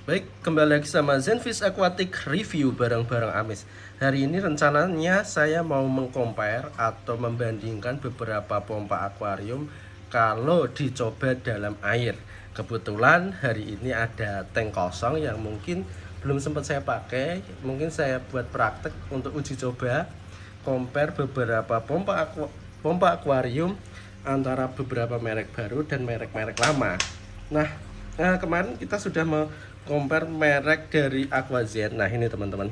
Baik, kembali lagi sama Zenfish Aquatic Review bareng-bareng Amis. Hari ini rencananya saya mau mengcompare atau membandingkan beberapa pompa akuarium kalau dicoba dalam air. Kebetulan hari ini ada tank kosong yang mungkin belum sempat saya pakai. Mungkin saya buat praktek untuk uji coba compare beberapa pompa akuarium antara beberapa merek baru dan merek-merek lama. Nah, kemarin kita sudah compare merek dari Aquazen. Nah, ini teman-teman.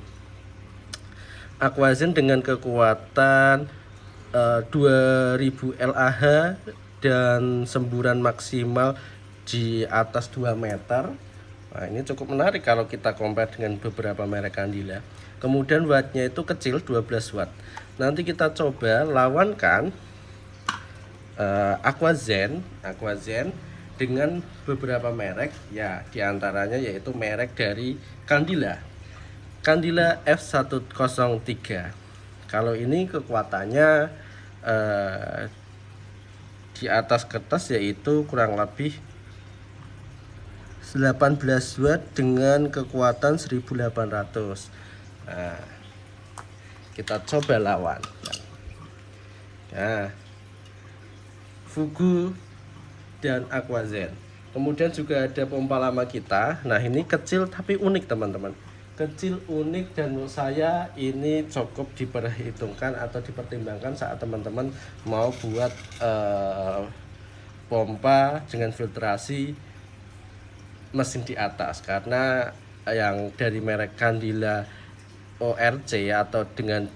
Aquazen dengan kekuatan 2000 LAH dan semburan maksimal di atas 2 meter. Nah, ini cukup menarik kalau kita compare dengan beberapa merek Candila. Kemudian wattnya itu kecil, 12 watt. Nanti kita coba lawankan Aquazen dengan beberapa merek, ya diantaranya yaitu merek dari Candila F103. Kalau ini kekuatannya di atas kertas yaitu kurang lebih 18 watt dengan kekuatan 1800. Nah, kita coba lawan. Nah, Fugu dan Aquazen. Kemudian juga ada pompa lama kita. Nah, ini kecil tapi unik teman-teman. Kecil, unik, dan menurut saya ini cukup diperhitungkan atau dipertimbangkan saat teman-teman mau buat pompa dengan filtrasi mesin di atas. Karena yang dari merek Candila ORC atau dengan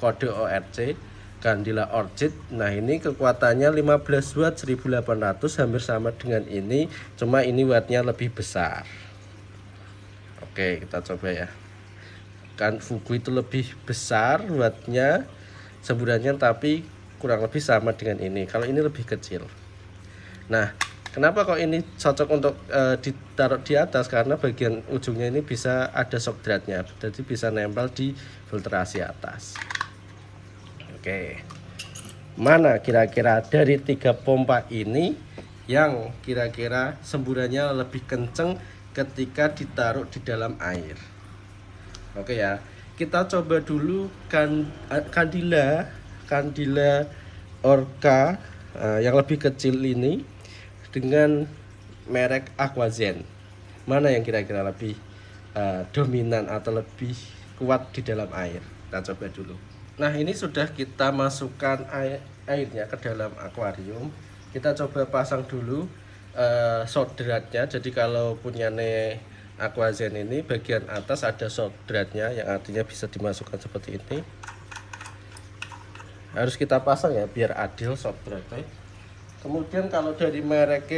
kode ORC Candila Orchid. Nah, ini kekuatannya 15 watt 1800, hampir sama dengan ini, cuma ini wattnya lebih besar. Oke, kita coba ya. Kan Fugu itu lebih besar wattnya, semburannya, tapi kurang lebih sama dengan ini. Kalau ini lebih kecil. Nah, kenapa kok ini cocok untuk ditaruh di atas? Karena bagian ujungnya ini bisa ada shock dratnya, jadi bisa nempel di filtrasi atas. Oke, mana kira-kira dari 3 pompa ini yang kira-kira semburannya lebih kenceng ketika ditaruh di dalam air? Oke ya, kita coba dulu Candila Orca yang lebih kecil ini dengan merek Aquazen. Mana yang kira-kira lebih dominan atau lebih kuat di dalam air? Kita coba dulu. Nah, ini sudah kita masukkan airnya ke dalam akuarium. Kita coba pasang dulu shock dratnya. Jadi kalau punya Aquazen ini bagian atas ada shock dratnya, yang artinya bisa dimasukkan seperti ini. Harus kita pasang ya biar adil shock dratnya. Kemudian kalau dari merek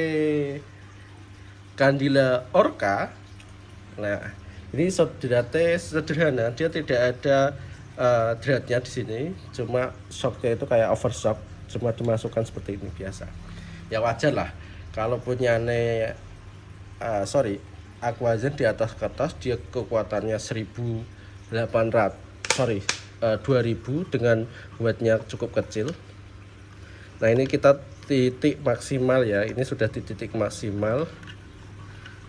Candila Orca, nah ini shock dratnya sederhana, dia tidak ada dratnya di sini, cuma shocknya itu kayak overshock, cuma dimasukkan seperti ini biasa. Ya wajar lah kalau punya Aquazen di atas kertas dia kekuatannya 2000 dengan wattnya cukup kecil. Nah, ini kita titik maksimal ya, ini sudah di titik maksimal.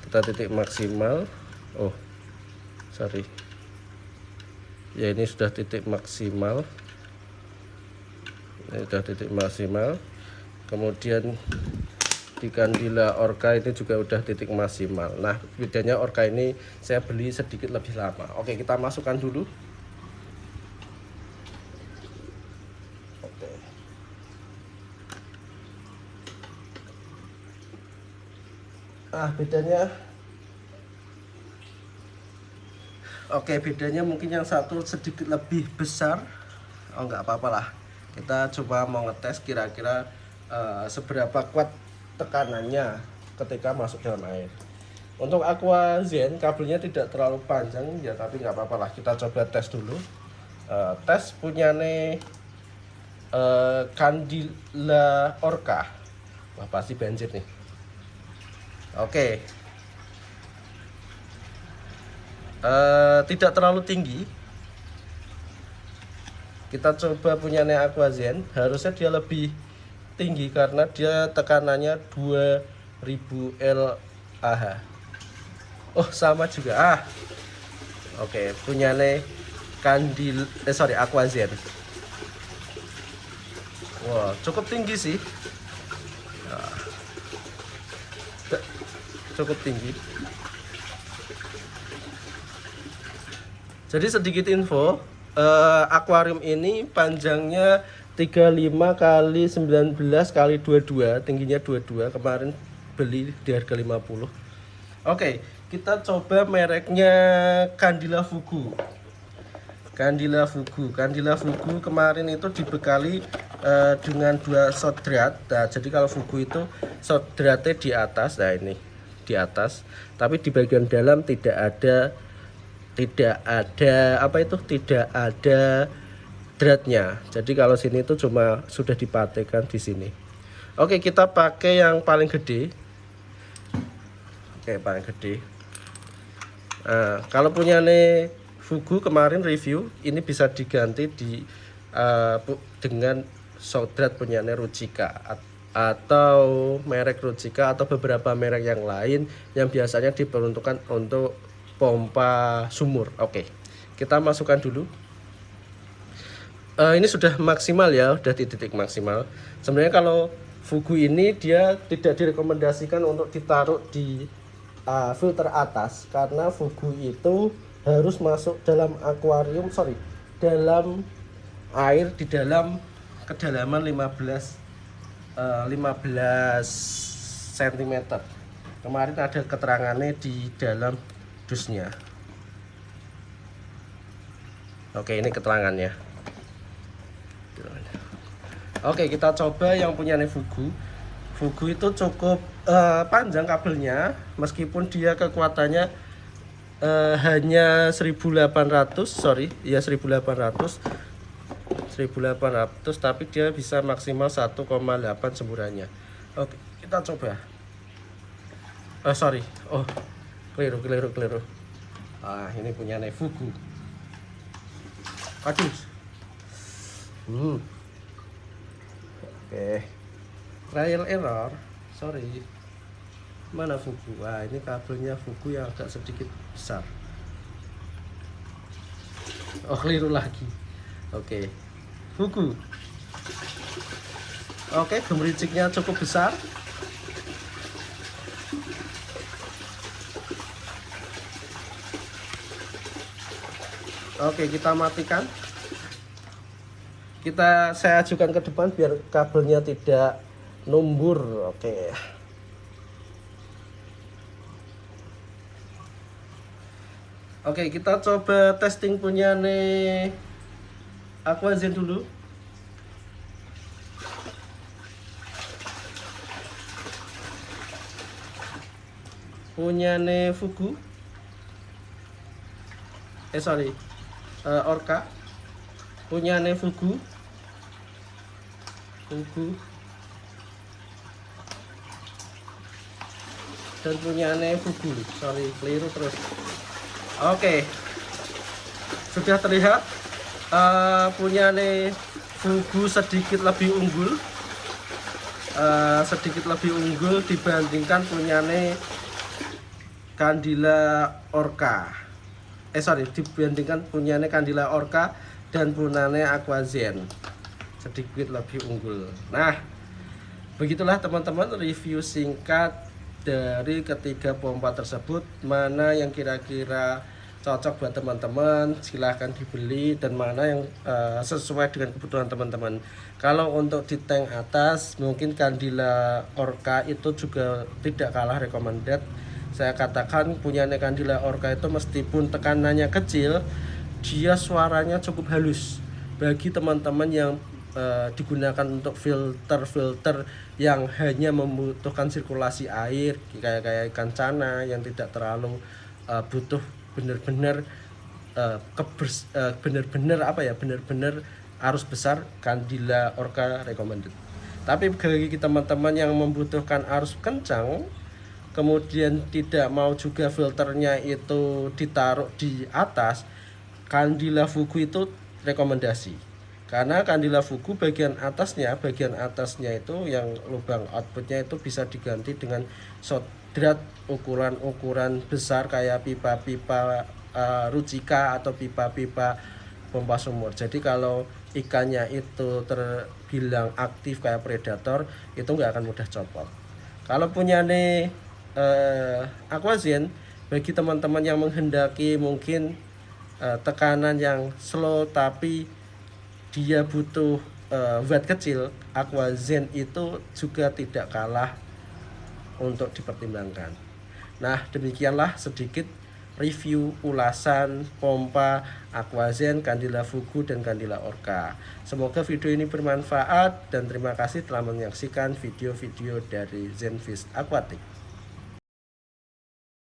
Kita titik maksimal. Oh, sorry. Ya, ini sudah titik maksimal. Ini sudah titik maksimal. Kemudian di Candila Orca ini juga udah titik maksimal. Nah, bedanya Orca ini saya beli sedikit lebih lama. Oke, kita masukkan dulu. Oke. Bedanya. Oke, bedanya mungkin yang satu sedikit lebih besar. Oh, nggak apa-apa lah. Kita coba mau ngetes kira-kira seberapa kuat tekanannya ketika masuk dalam air. Untuk Aquazen kabelnya tidak terlalu panjang ya, tapi nggak apa-apa lah. Kita coba tes dulu. Tes punya Candila Orca. Wah, pasti banjir nih. Oke. Tidak terlalu tinggi. Kita coba punya Aquazen, harusnya dia lebih tinggi karena dia tekanannya 2000 LAH. Oh sama juga. Oke, punyane Aquazen. Wah, cukup tinggi sih. Cukup tinggi. Jadi sedikit info, akuarium ini panjangnya 35 kali 19 kali 22, tingginya 22. Kemarin beli di harga 50. Oke, kita coba mereknya Candila Fugu. Candila Fugu kemarin itu dibekali dengan 2 sodrat. Nah, jadi kalau Fugu itu sodratnya di atas, nah ini di atas, tapi di bagian dalam tidak ada dratnya. Jadi kalau sini itu cuma sudah dipatehkan di sini. Oke, kita pakai yang paling gede. Oke, paling gede. Nah, kalau punya nih Fugu kemarin review, ini bisa diganti dengan sodrat punya Ruchika atau merek Ruchika atau beberapa merek yang lain yang biasanya diperuntukkan untuk pompa sumur. Oke, kita masukkan dulu. Ini sudah maksimal ya, udah di titik maksimal. Sebenarnya kalau Fugu ini dia tidak direkomendasikan untuk ditaruh di filter atas, karena Fugu itu harus masuk dalam akuarium, dalam air di dalam kedalaman 15 cm. Kemarin ada keterangannya di dalam dusnya. Oke, ini keterangannya. Oke, kita coba yang punya Fugu. Fugu itu cukup panjang kabelnya, meskipun dia kekuatannya hanya 1800, tapi dia bisa maksimal 1,8 semburannya. Oke, kita coba. Keliru. Ini punya Fugu. Aduh. Oke. Trial error. Mana Fugu? Ini kabelnya Fugu yang agak sedikit besar. Keliru lagi. Oke. Fugu. Oke, gemericiknya cukup besar. Oke, kita matikan. Saya ajukan ke depan biar kabelnya tidak numbur. Oke. Oke, kita coba testing punya Aquazen dulu. Punya Fugu. Orca. Punya Fugu. Dan punya Fugu. Keliru terus. Oke, sudah terlihat punya Fugu sedikit lebih unggul, dibandingkan punya Candila Orca. Dibandingkan punya Candila Orca dan punya Aquazen, sedikit lebih unggul. Nah, begitulah teman-teman review singkat dari ketiga pompa tersebut. Mana yang kira-kira cocok buat teman-teman, silahkan dibeli, dan mana yang sesuai dengan kebutuhan teman-teman. Kalau untuk di tank atas, mungkin Candila Orca itu juga tidak kalah recommended. Saya katakan punya Candila Orca itu meskipun tekanannya kecil, dia suaranya cukup halus. Bagi teman-teman yang digunakan untuk filter yang hanya membutuhkan sirkulasi air, kayak ikan cana yang tidak terlalu butuh benar-benar arus besar, Candila Orca recommended. Tapi bagi teman-teman yang membutuhkan arus kencang, kemudian tidak mau juga filternya itu ditaruh di atas, Candila Fugu itu rekomendasi. Karena Candila Fugu bagian atasnya itu yang lubang outputnya itu bisa diganti dengan shotdrat ukuran besar kayak pipa-pipa Rucika atau pipa-pipa pompa sumur. Jadi kalau ikannya itu terbilang aktif kayak predator, itu nggak akan mudah copot. Kalau punya nih Aquazen, bagi teman-teman yang menghendaki mungkin tekanan yang slow tapi dia butuh watt kecil, Aquazen itu juga tidak kalah untuk dipertimbangkan. Nah, demikianlah sedikit review ulasan pompa Aquazen, Candila Fugu, dan Candila Orca. Semoga video ini bermanfaat dan terima kasih telah menyaksikan video-video dari Zenfish Aquatic.